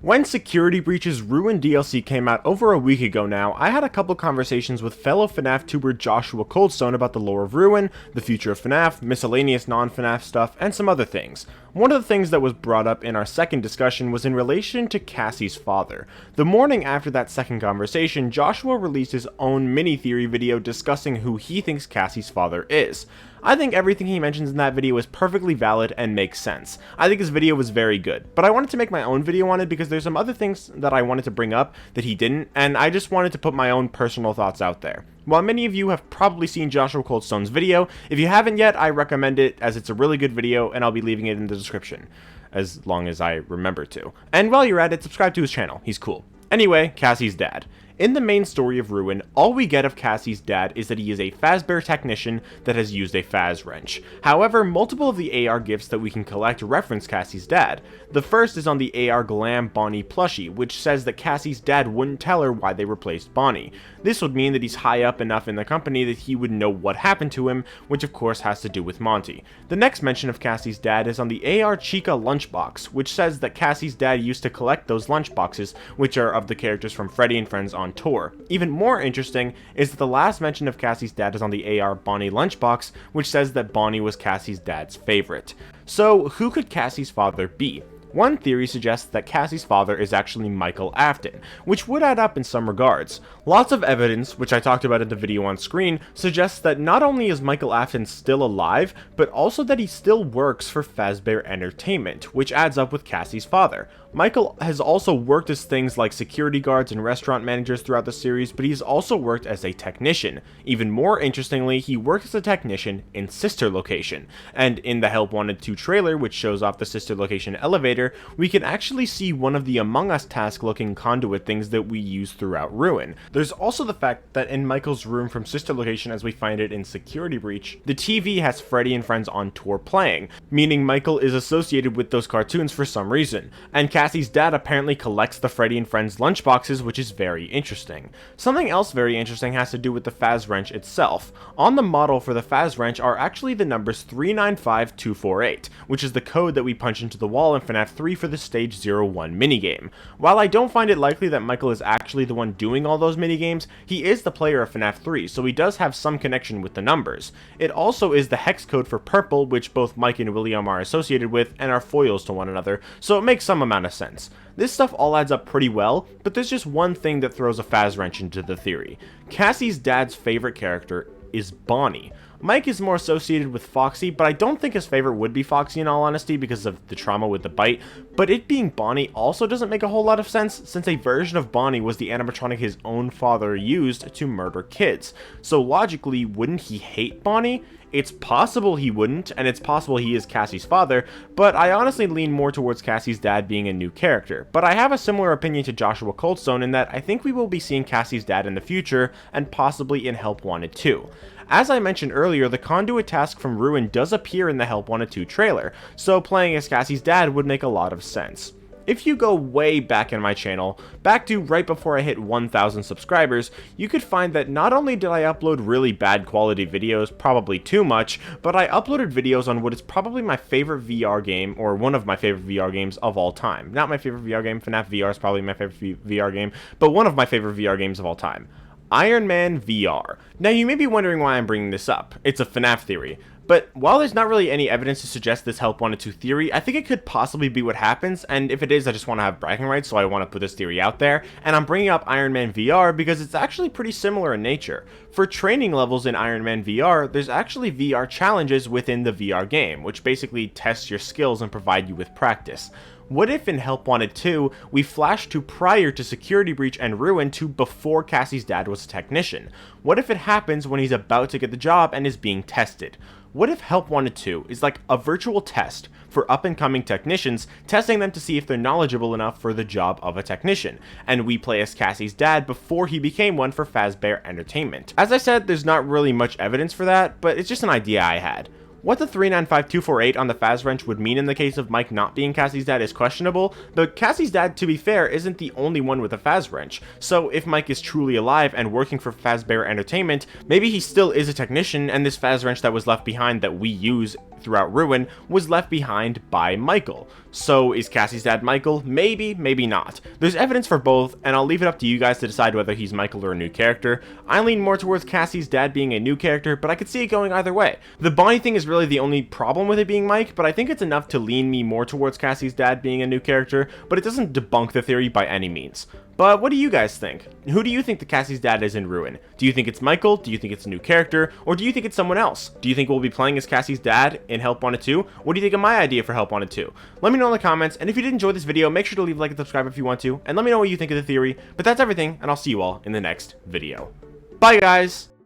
When Security Breach's Ruin DLC came out over a week ago now, I had a couple conversations with fellow FNaF tuber Joshua ColdStone about the lore of Ruin, the future of FNaF, miscellaneous non-FNaF stuff, and some other things. One of the things that was brought up in our second discussion was in relation to Cassie's father. The morning after that second conversation, Joshua released his own mini-theory video discussing who he thinks Cassie's father is. I think everything he mentions in that video is perfectly valid and makes sense. I think his video was very good, but I wanted to make my own video on it because there's some other things that I wanted to bring up that he didn't, and I just wanted to put my own personal thoughts out there. While many of you have probably seen Joshua ColdStone's video, if you haven't yet, I recommend it as it's a really good video and I'll be leaving it in the description, as long as I remember to. And while you're at it, subscribe to his channel, he's cool. Anyway, Cassie's dad. In the main story of Ruin, all we get of Cassie's dad is that he is a Fazbear technician that has used a Faz wrench. However, multiple of the AR gifts that we can collect reference Cassie's dad. The first is on the AR Glam Bonnie plushie, which says that Cassie's dad wouldn't tell her why they replaced Bonnie. This would mean that he's high up enough in the company that he would know what happened to him, which of course has to do with Monty. The next mention of Cassie's dad is on the AR Chica lunchbox, which says that Cassie's dad used to collect those lunchboxes, which are of the characters from Freddy and Friends on tour. Even more interesting is that the last mention of Cassie's dad is on the AR Bonnie lunchbox, which says that Bonnie was Cassie's dad's favorite. So who could Cassie's father be? One theory suggests that Cassie's father is actually Michael Afton, which would add up in some regards. Lots of evidence, which I talked about in the video on screen, suggests that not only is Michael Afton still alive, but also that he still works for Fazbear Entertainment, which adds up with Cassie's father. Michael has also worked as things like security guards and restaurant managers throughout the series, but he's also worked as a technician. Even more interestingly, he worked as a technician in Sister Location, and in the Help Wanted 2 trailer, which shows off the Sister Location elevator, we can actually see one of the Among Us task looking conduit things that we use throughout Ruin. There's also the fact that in Michael's room from Sister Location as we find it in Security Breach, the TV has Freddy and Friends on tour playing, meaning Michael is associated with those cartoons for some reason, and Cassie's dad apparently collects the Freddy and Friends lunchboxes, which is very interesting. Something else very interesting has to do with the Faz wrench itself. On the model for the Faz wrench are actually the numbers 395248, which is the code that we punch into the wall in FNaF 3 for the Stage 01 minigame. While I don't find it likely that Michael is actually the one doing all those minigames, he is the player of FNaF 3, so he does have some connection with the numbers. It also is the hex code for purple, which both Mike and William are associated with and are foils to one another, so it makes some amount of sense. This stuff all adds up pretty well, but there's just one thing that throws a Faz wrench into the theory. Cassie's dad's favorite character is Bonnie. Mike is more associated with Foxy, but I don't think his favorite would be Foxy in all honesty because of the trauma with the bite, but it being Bonnie also doesn't make a whole lot of sense since a version of Bonnie was the animatronic his own father used to murder kids. So logically, wouldn't he hate Bonnie? It's possible he wouldn't, and it's possible he is Cassie's father, but I honestly lean more towards Cassie's dad being a new character. But I have a similar opinion to Joshua ColdStone in that I think we will be seeing Cassie's dad in the future, and possibly in Help Wanted 2. As I mentioned earlier, the conduit task from Ruin does appear in the Help Wanted 2 trailer, so playing as Cassie's dad would make a lot of sense. If you go way back in my channel, back to right before I hit 1,000 subscribers, you could find that not only did I upload really bad quality videos, probably too much, but I uploaded videos on what is probably my favorite VR game, or one of my favorite VR games of all time. Not my favorite VR game, FNaF VR is probably my favorite VR game, but one of my favorite VR games of all time. Iron Man VR. Now you may be wondering why I'm bringing this up. It's a FNaF theory. But while there's not really any evidence to suggest this Help Wanted 2 theory, I think it could possibly be what happens, and if it is, I just want to have bragging rights, so I want to put this theory out there. And I'm bringing up Iron Man VR because it's actually pretty similar in nature. For training levels in Iron Man VR, there's actually VR challenges within the VR game, which basically test your skills and provide you with practice. What if in Help Wanted 2, we flash to prior to Security Breach and Ruin to before Cassie's dad was a technician? What if it happens when he's about to get the job and is being tested? What if Help Wanted 2 is like a virtual test for up-and-coming technicians, testing them to see if they're knowledgeable enough for the job of a technician, and we play as Cassie's dad before he became one for Fazbear Entertainment? As I said, there's not really much evidence for that, but it's just an idea I had. What the 395248 on the Faz wrench would mean in the case of Mike not being Cassie's dad is questionable, but Cassie's dad, to be fair, isn't the only one with a Faz wrench, so if Mike is truly alive and working for Fazbear Entertainment, maybe he still is a technician and this Faz wrench that was left behind that we use throughout Ruin was left behind by Michael. So is Cassie's dad Michael? Maybe, maybe not. There's evidence for both, and I'll leave it up to you guys to decide whether he's Michael or a new character. I lean more towards Cassie's dad being a new character, but I could see it going either way. The Bonnie thing is really the only problem with it being Mike, but I think it's enough to lean me more towards Cassie's dad being a new character, but it doesn't debunk the theory by any means. But what do you guys think? Who do you think the Cassie's dad is in Ruin? Do you think it's Michael? Do you think it's a new character? Or do you think it's someone else? Do you think we'll be playing as Cassie's dad in Help Wanted 2? What do you think of my idea for Help Wanted 2? Let me know in the comments, and if you did enjoy this video, make sure to leave a like and subscribe if you want to, and let me know what you think of the theory. But that's everything, and I'll see you all in the next video. Bye, guys!